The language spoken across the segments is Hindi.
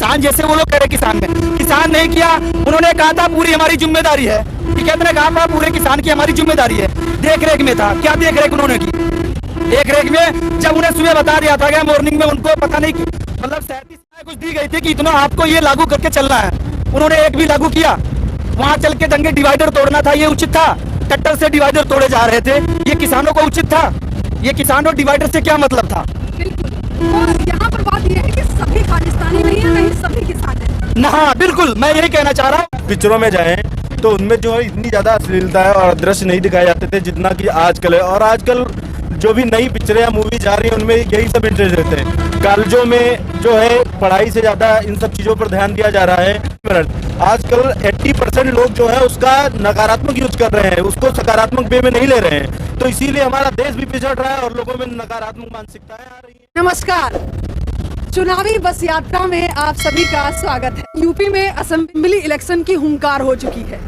किसान जैसे वो लोग कह रहे किसान नहीं किया। उन्होंने कहा था पूरी हमारी जिम्मेदारी है, ठीक है, कहा था पूरे किसान की हमारी जिम्मेदारी है। देख रेख में था, क्या देख रेख उन्होंने की? देख रेख में जब उन्हें सुबह बता दिया था मॉर्निंग में, उनको पता नहीं मतलब 37 कुछ दी गई थी कि इतना आपको ये लागू करके चलना है, उन्होंने एक भी लागू किया? वहां चल के दंगे डिवाइडर तोड़ना था, ये उचित था? ट्रैक्टर से डिवाइडर तोड़े जा रहे थे, ये किसानों को उचित था? ये किसानों डिवाइडर से क्या मतलब था? बिल्कुल। और यहाँ पर बात यह है कि सभी खालिस्तानी नहीं है, नहीं सभी किसान है ना। हाँ बिल्कुल, मैं यही कहना चाह रहा हूँ। पिक्चरों में जाएं तो उनमें जो है इतनी ज्यादा अश्लीलता है और दृश्य नहीं दिखाए जाते थे जितना कि आजकल है। और आजकल जो भी नई पिक्चरें या मूवी जा रही है उनमें यही सब इंटरेस्ट रहते हैं। कॉलेजों में जो है पढ़ाई से ज्यादा इन सब चीजों पर ध्यान दिया जा रहा है। आजकल 80% लोग जो है उसका नकारात्मक यूज कर रहे हैं, उसको सकारात्मक वे में नहीं ले रहे हैं। तो इसीलिए हमारा देश भी पिछड़ रहा है और लोगों में नकारात्मक मानसिकताएं आ रही है। नमस्कार, चुनावी बस यात्रा में आप सभी का स्वागत है। यूपी में असेंबली इलेक्शन की हुंकार हो चुकी है।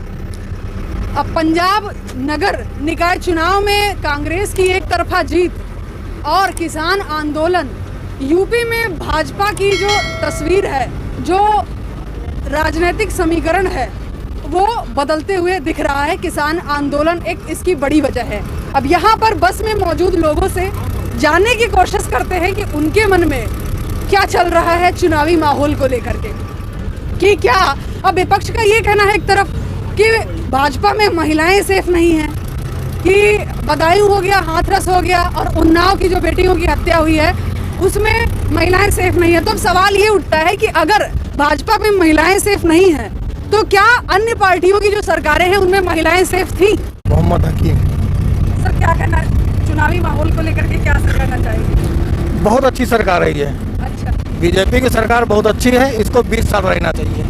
अब पंजाब नगर निकाय चुनाव में कांग्रेस की एक तरफा जीत और किसान आंदोलन, यूपी में भाजपा की जो तस्वीर है, जो राजनीतिक समीकरण है, वो बदलते हुए दिख रहा है। किसान आंदोलन एक इसकी बड़ी वजह है। अब यहाँ पर बस में मौजूद लोगों से जानने की कोशिश करते हैं कि उनके मन में क्या चल रहा है चुनावी माहौल को लेकर के, कि क्या अब विपक्ष का ये कहना है एक तरफ कि भाजपा में महिलाएं सेफ नहीं हैं, कि बदायूं हो गया, हाथरस हो गया और उन्नाव की जो बेटियों की हत्या हुई है उसमें महिलाएं सेफ नहीं है। तो अब सवाल ये उठता है कि अगर भाजपा में महिलाएं सेफ नहीं हैं तो क्या अन्य पार्टियों की जो सरकारें हैं उनमें महिलाएं सेफ थी? मोहम्मद हकीम सर, क्या कहना चुनावी माहौल को लेकर के, क्या सर करना चाहिए? बहुत अच्छी सरकार है ये। अच्छा, बीजेपी की सरकार बहुत अच्छी है, इसको 20 साल रहना चाहिए।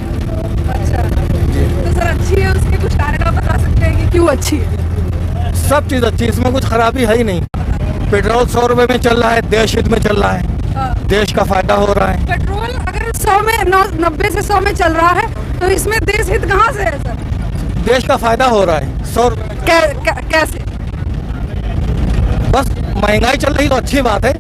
अच्छा तो सर अच्छी है, उसके कुछ कारण आप बता सकते हैं कि क्यों अच्छी है? सब चीज अच्छी, इसमें कुछ खराबी है ही नहीं। पेट्रोल 100 रुपए में चल रहा है, देश हित में चल रहा है, देश का फायदा हो रहा है। पेट्रोल अगर 100 में 90 से 100 में चल रहा है तो इसमें देश हित कहाँ से है सर? देश का फायदा हो रहा है। 100 कैसे? बस महंगाई चल रही तो अच्छी बात है।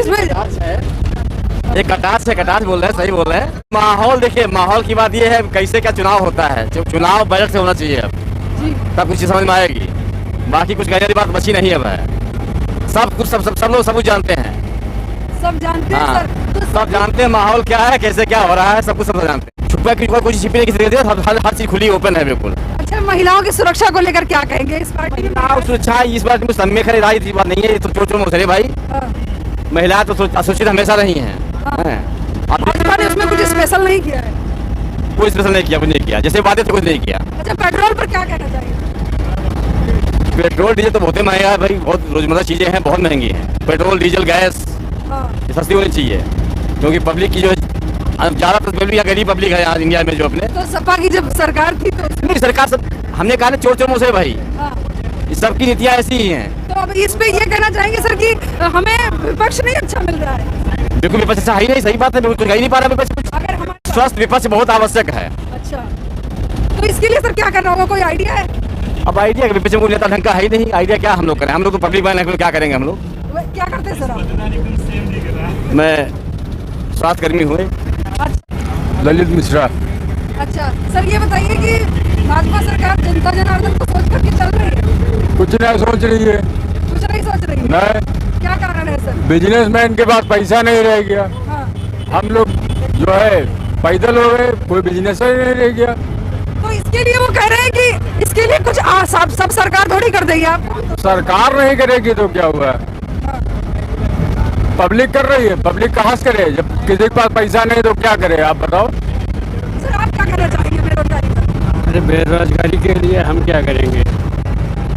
ये कटास बोल रहे हैं, सही बोल रहे हैं। माहौल देखिए, माहौल की बात ये है कैसे क्या चुनाव होता है। चुनाव बजट से होना चाहिए अब, तब कुछ समझ में आएगी। बाकी कुछ कहने की बात बची नहीं अब है। सब कुछ सब लोग सब कुछ जानते हैं, सब जानते हैं हाँ, सर। तो सब जानते हैं माहौल क्या है, कैसे क्या हो रहा है, सब कुछ सब जानते हैं। छुपा की कुछ छिपने की जरूरत है, हर चीज खुली ओपन है बिल्कुल। अच्छा, महिलाओं की सुरक्षा को लेकर क्या कहेंगे इस पार्टी में? सुरक्षा इस बार कुछ सम्य खरीदारी की बात नहीं है, ये तो चोर मोचरे भाई। महिलाएं तो असुरक्षित हमेशा रही हैं। भाजपा ने उसमें कुछ स्पेशल नहीं किया है? कोई स्पेशल नहीं किया, कुछ नहीं किया, जैसे बातें थे कुछ नहीं किया। अच्छा, पेट्रोल पर क्या कहना चाहिए? पेट्रोल डीजल तो बहुत महंगा है भाई, बहुत रोजमर्रा चीजें हैं, बहुत महंगी हैं। पेट्रोल डीजल गैस ये सस्ती होनी चाहिए, क्योंकि पब्लिक की जो ज़्यादा पब्लिक या गरीब पब्लिक है यहाँ इंडिया में जो अपने। तो सपा की जब सरकार थी तो नहीं, सरकार सब हमने कहा ना चोर मोसे भाई, सबकी नीतियाँ ऐसी ही हैं। तो अब इस पे ये कहना चाहेंगे सर कि हमें विपक्ष नहीं अच्छा मिल रहा है? बिल्कुल विपक्ष अच्छा है नहीं, सही बात है, बिल्कुल कह ही नहीं पा रहा विपक्ष। अगर हमारे स्वस्थ विपक्ष बहुत आवश्यक है। अच्छा, तो इसके लिए सर क्या करना होगा, कोई आइडिया है? अब आइडिया विपक्ष में नेता ढंग का है ही नहीं, आइडिया क्या हम लोग करें? हम लोग तो पब्लिक बने, क्या करेंगे हम लोग? क्या करते हैं सर आप? मैं स्वास्थ्य कर्मी हुए। ललित मिश्रा। अच्छा सर, ये बताइए कि भाजपा सरकार जनता जनार्दन को सोच करके चल रही है? कुछ नहीं सोच रही है। कुछ नहीं सोच रही है? नहीं, क्या कारण है सर? बिजनेसमैन के पास पैसा नहीं रह गया। हाँ। हम लोग जो है पैदल हो गए, कोई बिजनेस ही नहीं रह गया। तो इसके लिए वो कह रहे हैं कि इसके लिए कुछ सब सरकार थोड़ी कर देगी आपको? सरकार नहीं करेगी तो क्या हुआ, पब्लिक कर रही है। पब्लिक कहाँ से करे, जब किसी के पास पैसा नहीं तो क्या करे, आप बताओ। सर आप क्या करना चाहेंगे बेरोजगारी पर? अरे बेरोजगारी के लिए हम क्या करेंगे,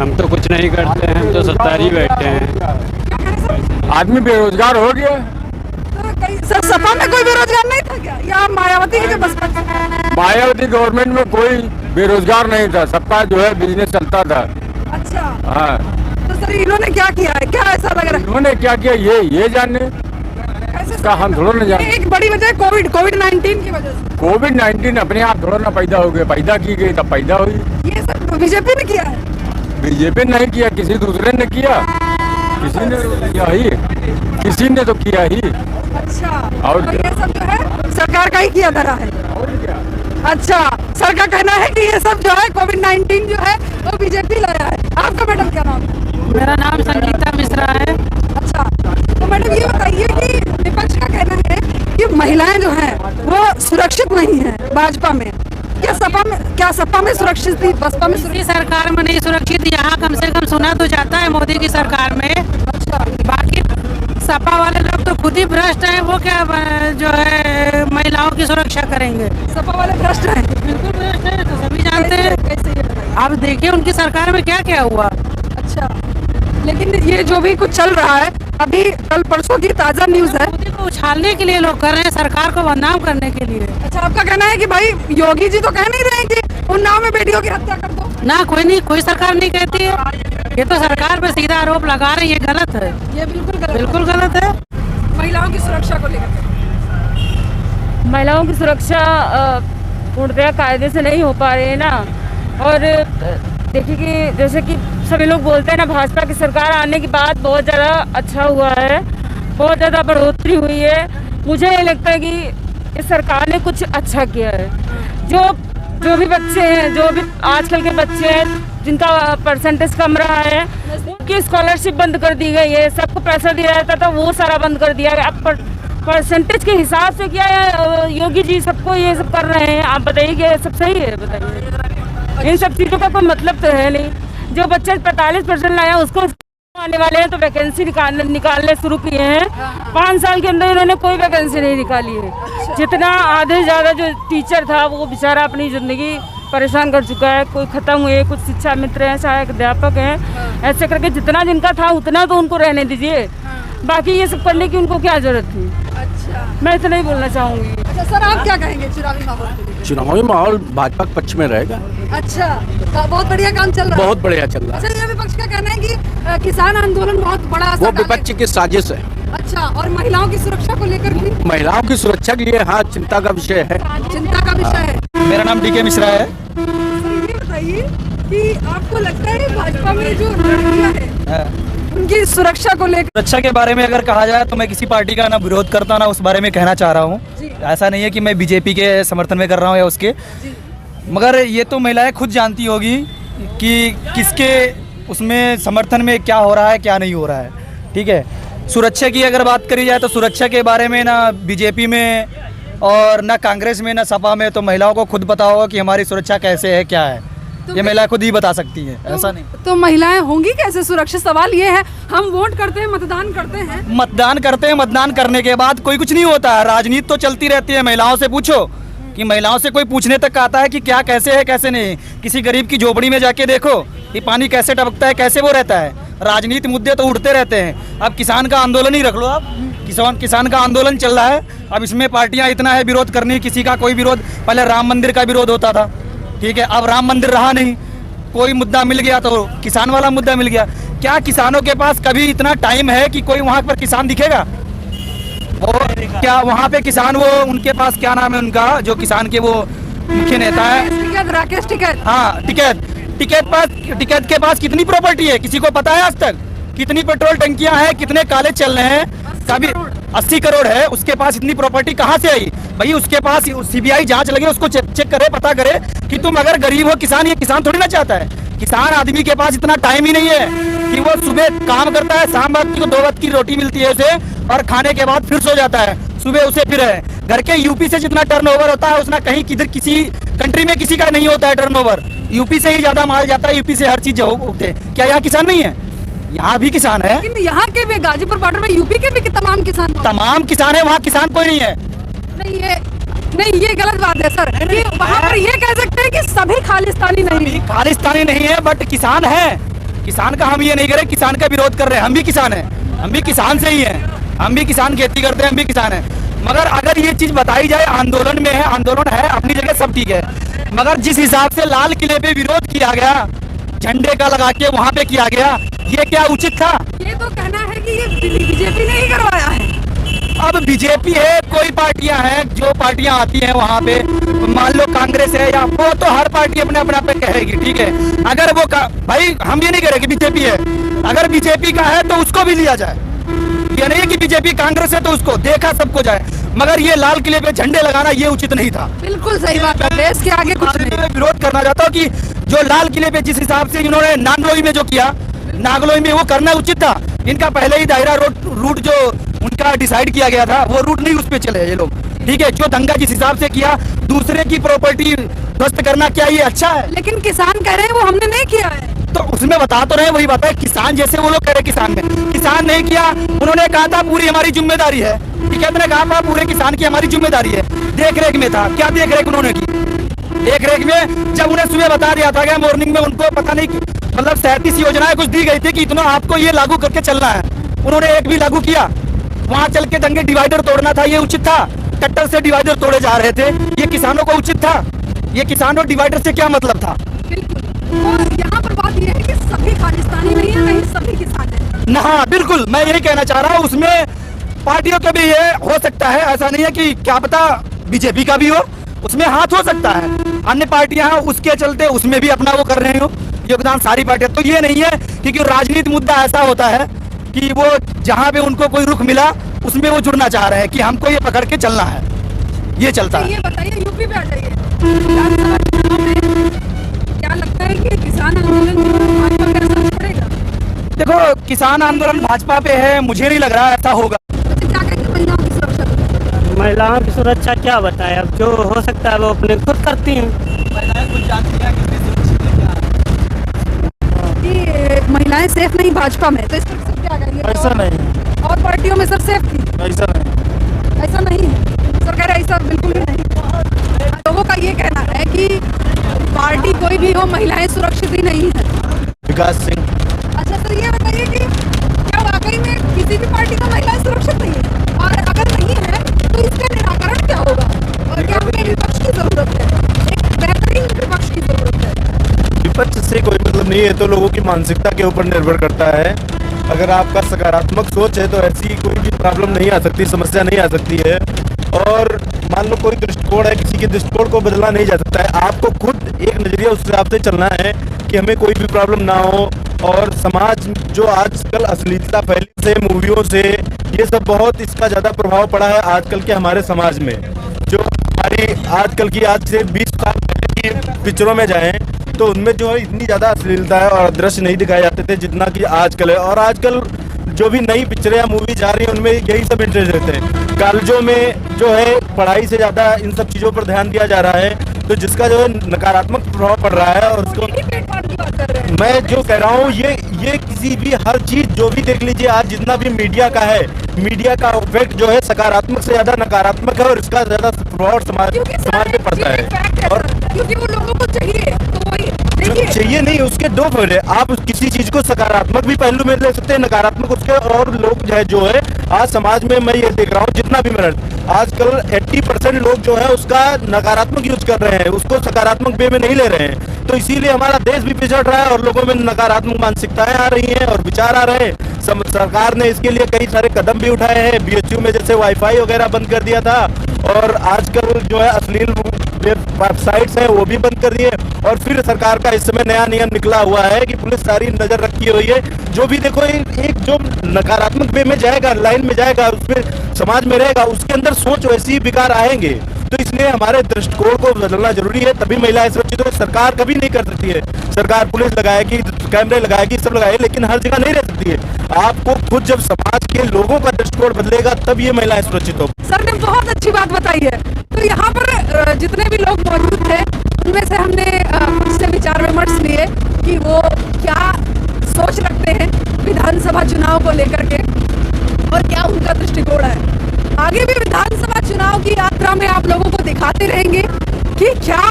हम तो कुछ नहीं करते हैं, हम तो सत्तारी बैठे हैं। आदमी बेरोजगार हो गया। तो सर सपा में कोई बेरोजगार नहीं था क्या, या मायावती के बस पर? मायावती गवर्नमेंट में कोई बेरोजगार नहीं था, सबका जो है बिजनेस चलता था। अच्छा, हाँ, तो सर इन्होंने क्या किया है, क्या ऐसा लग रहा है? उन्होंने क्या किया ये जाने, इसका हम थोड़ा न जाने। एक बड़ी वजह कोविड-19 की वजह से। कोविड-19 अपने आप थोड़ा ना पैदा हो गया, पैदा की गई तब पैदा हुई। ये सब बीजेपी ने किया है? बीजेपी ने नहीं किया, किसी दूसरे ने किया। किसी ने किया ही, किसी ने तो किया ही। अच्छा, और तो ये सब जो है सरकार का ही किया धरा है। अच्छा, सर का कहना है कि ये सब जो है कोविड-19 जो है वो बीजेपी लाया है। आपका मैडम क्या नाम है? मेरा नाम संगीता मिश्रा है। अच्छा, तो मैडम ये बताइए कि विपक्ष का कहना है कि महिलाएं जो हैं वो सुरक्षित नहीं है भाजपा में। क्या सपा में सुरक्षित थी, बसपा में इसी सरकार में नहीं सुरक्षित, यहाँ कम से कम सुना तो जाता है मोदी की सरकार में। अच्छा, बाकी सपा वाले लोग तो खुद ही भ्रष्ट हैं, वो क्या जो है महिलाओं की सुरक्षा करेंगे। सपा वाले भ्रष्ट हैं। बिल्कुल भ्रष्ट है, तो सभी जानते हैं। कैसे ये बताइए? आप देखिए उनकी सरकार में क्या क्या हुआ। अच्छा, लेकिन ये जो भी कुछ चल रहा है अभी कल परसों की ताजा न्यूज है। मोदी को उछालने के लिए लोग कर रहे हैं, सरकार को बदनाम करने के लिए। अच्छा, आपका कहना है कि भाई योगी जी तो कह नहीं रहे हैं कि उन्नाव में बेटियों की हत्या कर दो। ना कोई नहीं, कोई सरकार नहीं कहती है। ये तो सरकार पे सीधा आरोप लगा रही है, ये गलत है, ये बिल्कुल गलत बिल्कुल गलत है। महिलाओं की सुरक्षा को लेकर महिलाओं की सुरक्षा पूर्णतया कायदे से नहीं हो पा रही है ना। और देखिए कि जैसे कि सभी लोग बोलते हैं ना, भाजपा की सरकार आने के बाद बहुत ज़्यादा अच्छा हुआ है, बहुत ज़्यादा बढ़ोतरी हुई है। मुझे ये लगता है कि इस सरकार ने कुछ अच्छा किया है। जो भी बच्चे हैं, जो भी आजकल के बच्चे हैं जिनका परसेंटेज कम रहा है, उनकी स्कॉलरशिप बंद कर दी गई है। सबको पैसा दिया जाता था, वो सारा बंद कर दिया गया। अब परसेंटेज के हिसाब से क्या है, योगी जी सबको ये सब कर रहे हैं। आप बताइए कि सब सही है? बताइए, इन सब चीज़ों का कोई मतलब तो है नहीं। जो बच्चे 45% लाया उसको आने वाले हैं तो वैकेंसी निकालने शुरू किए हैं। 5 साल के अंदर इन्होंने कोई वैकेंसी नहीं निकाली है। जितना आधे से ज़्यादा जो टीचर था वो बेचारा अपनी ज़िंदगी परेशान कर चुका है। कोई ख़त्म हुए, कुछ शिक्षा मित्र हैं, सहायक अध्यापक हैं, ऐसे करके जितना जिनका था उतना तो उनको रहने दीजिए। बाकी ये सब करने की उनको क्या जरूरत थी? अच्छा, मैं इतना ही बोलना चाहूँगी। अच्छा सर, आप क्या कहेंगे चुनावी माहौल के लिए? चुनावी माहौल भाजपा के पक्ष में रहेगा। अच्छा, बहुत बढ़िया काम चल रहा है। बहुत बढ़िया चल रहा है। अच्छा, ये विपक्ष का कहना है कि किसान आंदोलन बहुत बड़ा असर वो डालेगा। विपक्ष की साजिश है। अच्छा, और महिलाओं की सुरक्षा को लेकर भी महिलाओं की सुरक्षा के लिए हाँ चिंता का विषय है। चिंता का विषय है। मेरा नाम डीके मिश्रा है। सर, ये बताइए कि आपको लगता है भाजपा में जो लड़कियां हैं उनकी सुरक्षा को लेकर? सुरक्षा के बारे में अगर कहा जाए तो मैं किसी पार्टी का ना विरोध करता ना उस बारे में कहना चाह रहा हूँ। ऐसा नहीं है कि मैं बीजेपी के समर्थन में कर रहा हूँ या उसके, मगर ये तो महिलाएं खुद जानती होगी कि किसके उसमें समर्थन में क्या हो रहा है, क्या नहीं हो रहा है। ठीक है, सुरक्षा की अगर बात करी जाए तो सुरक्षा के बारे में ना बीजेपी में और ना कांग्रेस में ना सपा में तो महिलाओं को खुद पता होगा कि हमारी सुरक्षा कैसे है, क्या है। ये महिलाएं खुद ही बता सकती हैं, ऐसा नहीं। तो महिलाएं होंगी कैसे सुरक्षित? सवाल ये है, हम वोट करते हैं, मतदान करते हैं। मतदान करते हैं, मतदान करने के बाद कोई कुछ नहीं होता है। राजनीति तो चलती रहती है। महिलाओं से पूछो कि महिलाओं से कोई पूछने तक आता है कि क्या कैसे है कैसे नहीं। किसी गरीब की झोपड़ी में जाके देखो कि पानी कैसे टपकता है, कैसे वो रहता है। राजनीति मुद्दे तो उठते रहते हैं। अब किसान का आंदोलन ही रख लो आप, किसान का आंदोलन चल रहा है। अब इसमें पार्टियां इतना है विरोध करनी, किसी का कोई विरोध। पहले राम मंदिर का विरोध होता था, ठीक है, अब राम मंदिर रहा नहीं, कोई मुद्दा मिल गया तो किसान वाला मुद्दा मिल गया। क्या किसानों के पास कभी इतना टाइम है कि कोई वहाँ पर किसान दिखेगा? और क्या वहाँ पे किसान, वो उनके पास क्या नाम है उनका, जो किसान के वो मुख्य नेता है, राकेश टिकैत। हाँ, टिकैत के पास कितनी प्रॉपर्टी है किसी को पता है आज तक? कितनी पेट्रोल टंकियां हैं, कितने काले चल रहे हैं? कभी 80 करोड़ है उसके पास, इतनी प्रॉपर्टी कहाँ से आई भाई? उसके पास सीबीआई जांच लगे, उसको चेक करे, पता करे कि तुम अगर गरीब हो, किसान, ये किसान थोड़ी ना चाहता है। किसान आदमी के पास इतना टाइम ही नहीं है कि वो सुबह काम करता है, शाम वक्त को 2 वक्त की रोटी मिलती है उसे, और खाने के बाद फिर सो जाता है। सुबह उसे फिर है घर के यूपी से जितना टर्नओवर होता है उतना कहीं किधर किसी कंट्री में किसी का नहीं होता है टर्नओवर। यूपी से ही ज्यादा माल जाता है, यूपी से हर चीज होते हैं। क्या यहाँ किसान नहीं है? यहाँ भी किसान है। लेकिन यहाँ के भी गाजीपुर बॉर्डर में यूपी के भी तमाम किसान है, वहाँ किसान कोई नहीं है। नहीं, ये गलत बात है सर। वहाँ पर ये कह सकते हैं कि सभी खालिस्तानी नहीं है, बट किसान है। किसान का हम ये नहीं करें, किसान का विरोध कर रहे हैं। हम भी किसान हैं, हम भी किसान से ही हैं, हम भी किसान खेती करते हैं, हम भी किसान हैं। मगर अगर ये चीज बताई जाए आंदोलन में है, आंदोलन है अपनी जगह, सब ठीक है, मगर जिस हिसाब से लाल किले पे विरोध किया गया, झंडे का लगा के वहाँ पे किया गया, ये क्या उचित था? ये तो कहना है कि ये बीजेपी ने ही करवाया है। अब बीजेपी है, कोई पार्टियां हैं, जो पार्टियां आती हैं वहाँ पे, मान लो कांग्रेस है या वो, तो हर पार्टी अपने अपना पे कहेगी, ठीक है। अगर वो भाई हम ये नहीं कह रहे कि बीजेपी है, अगर बीजेपी का है तो उसको भी लिया जाए। ये नहीं है कि बीजेपी कांग्रेस है तो उसको देखा सबको जाए, मगर ये लाल किले पे झंडे लगाना ये उचित नहीं था। बिल्कुल सही बात है, देश के आगे कुछ नहीं। मैं विरोध करना चाहता हूँ कि जो लाल किले पे जिस हिसाब से इन्होंने नागलोई में जो किया, नागलोई में वो करना उचित था। इनका पहले ही दायरा रूट जो उनका डिसाइड किया गया था वो रूट नहीं उस पे चले ये लोग, ठीक है। जो दंगा जिस हिसाब से किया, दूसरे की प्रॉपर्टी ध्वस्त करना, क्या ये अच्छा है? लेकिन किसान कह रहे हैं वो हमने नहीं किया है, तो उसमें बता तो रहे, वही बात है। किसान जैसे वो लोग कह रहे किसान नहीं किया, उन्होंने कहा था पूरी हमारी जिम्मेदारी है। ठीक है, कहा था पूरे किसान की हमारी जिम्मेदारी है। देख रेख में था, क्या देख रेख उन्होंने की? देख रेख में जब उन्हें सुबह बता दिया था, मॉर्निंग में उनको पता नहीं, मतलब 37 योजनाएं कुछ दी गई थी कि इतना आपको ये लागू करके चलना है, उन्होंने एक भी लागू किया? वहां चल के दंगे डिवाइडर तोड़ना था, ये उचित था? कट्टर से डिवाइडर तोड़े जा रहे थे, ये किसानों को उचित था? ये किसान और डिवाइडर से क्या मतलब था? और यहाँ पर बात यह है कि सभी खालिस्तानी नहीं है, नहीं सभी किसान है। हाँ बिल्कुल, मैं यही कहना चाह रहा हूँ। उसमें पार्टियों का भी ये हो सकता है, ऐसा नहीं है कि क्या पता बीजेपी का भी हो, उसमें हाथ हो सकता है। अन्य पार्टियां उसके चलते उसमें भी अपना वो कर रहे हो योगदान, सारी पार्टियां। तो ये नहीं है क्योंकि राजनीति मुद्दा ऐसा होता है कि वो जहां पे उनको कोई रुख मिला उसमें वो जुड़ना चाह रहे हैं कि हमको ये पकड़ के चलना है, ये चलता है। ये बताइए, यूपी पे आ जाइए, विधानसभा चुनाव में क्या लगता है कि किसान आंदोलन भाजपा का असर पड़ेगा? देखो, किसान आंदोलन भाजपा पे है, मुझे नहीं लग रहा ऐसा होगा। क्या कहेंगे महिलाओं की सुरक्षा? महिलाओं की सुरक्षा क्या बताए, अब जो हो सकता है वो अपने खुद करती हैं। महिलाएं सेफ नहीं भाजपा में, तो इस पर सब क्या कहेंगे? ऐसा नहीं, और पार्टियों में सब सेफ थी? ऐसा नहीं, ऐसा नहीं है, सरकार ऐसा बिल्कुल भी नहीं। लोगों का ये कहना है कि पार्टी कोई भी हो, महिलाएं सुरक्षित ही नहीं है। विकास सिंह। अच्छा सर, ये बताइए कि क्या वाकई में किसी भी पार्टी का महिलाएं सुरक्षित नहीं है, और अगर नहीं है तो इसका निराकरण क्या होगा, और क्या हमें विपक्ष की जरूरत है, एक बेहतरीन विपक्ष की जरूरत है? विपक्ष से कोई मतलब नहीं है, तो लोगों की मानसिकता के ऊपर निर्भर करता है। अगर आपका सकारात्मक सोच है तो ऐसी कोई भी प्रॉब्लम नहीं आ सकती, समस्या नहीं आ सकती है। और मान लो कोई दृष्टिकोण है, किसी के दृष्टिकोण को बदला नहीं जा सकता है। आपको खुद एक नजरिया उस हिसाब से चलना है कि हमें कोई भी प्रॉब्लम ना हो। और समाज जो आजकल अश्लीलता फैली से, मूवियों से, ये सब बहुत इसका ज़्यादा प्रभाव पड़ा है आजकल के हमारे समाज में। जो हमारी आजकल की, आज से 20 साल पहले की पिक्चरों में जाएं तो उनमें जो है इतनी ज़्यादा अश्लीलता है और दृश्य नहीं दिखाए जाते थे जितना कि आजकल है। और आजकल जो भी नई पिक्चरें या मूवी जा रही है उनमें यही सब इंटरेस्ट रहते हैं। कॉलेजों में जो है पढ़ाई से ज़्यादा इन सब चीज़ों पर ध्यान दिया जा रहा है, तो जिसका जो है नकारात्मक प्रभाव पड़ रहा है। और उसको मैं जो कह रहा हूँ, ये किसी भी हर चीज़ जो भी देख लीजिए, आज जितना भी मीडिया का है, मीडिया का इफेक्ट जो है सकारात्मक से ज़्यादा नकारात्मक है, और इसका ज़्यादा प्रभाव समाज में पड़ता है। और क्योंकि वो लोगों को चाहिए, तो वही चाहिए नहीं, उसके दो पहले आप किसी चीज को सकारात्मक भी पहलू में ले सकते हैं, नकारात्मक उसके। और लोग जो है आज समाज में मैं ये देख रहा हूँ, जितना भी मेरा आजकल 80% लोग जो है उसका नकारात्मक यूज कर रहे हैं, उसको सकारात्मक वे में नहीं ले रहे हैं। तो इसीलिए हमारा देश भी पिछड़ रहा है और लोगों में नकारात्मक मानसिकताएं आ रही हैं और विचार आ रहे हैं। सरकार ने इसके लिए कई सारे कदम भी उठाए हैं। BHU में जैसे वाईफाई वगैरह बंद कर दिया था, और आजकल जो है अश्लील वेबसाइट्स हैं वो भी बंद कर दिए। और फिर सरकार का इस समय नया नियम निकला हुआ है कि पुलिस सारी नजर रखी हुई है। जो भी देखो, एक जो नकारात्मक वे में जाएगा, लाइन में जाएगा, उसमें समाज में रहेगा, उसके अंदर सोच वैसी ही विकार आएंगे। तो इसलिए हमारे दृष्टिकोण को बदलना जरूरी है, तभी महिलाएं सुरक्षित हो। सरकार कभी नहीं कर सकती है, सरकार पुलिस लगाएगी, कैमरे लगाएगी, सब लगाएगी, लेकिन हर जगह नहीं रह सकती है। आपको खुद जब समाज के लोगों का दृष्टिकोण बदलेगा तब ये महिलाएं सुरक्षित हो। सर ने बहुत अच्छी बात बताई है। तो यहाँ पर जितने भी लोग मौजूद थे उनमें से हमने कुछ से विचार विमर्श लिए कि वो क्या सोच रखते हैं विधानसभा चुनाव को लेकर के, और क्या उनका दृष्टिकोण है। आगे भी विधानसभा चुनाव की यात्रा में आप लोगों को दिखाते रहेंगे कि क्या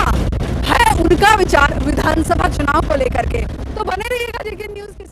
है उनका विचार विधानसभा चुनाव को लेकर के। तो बने रहिएगा JK न्यूज़ के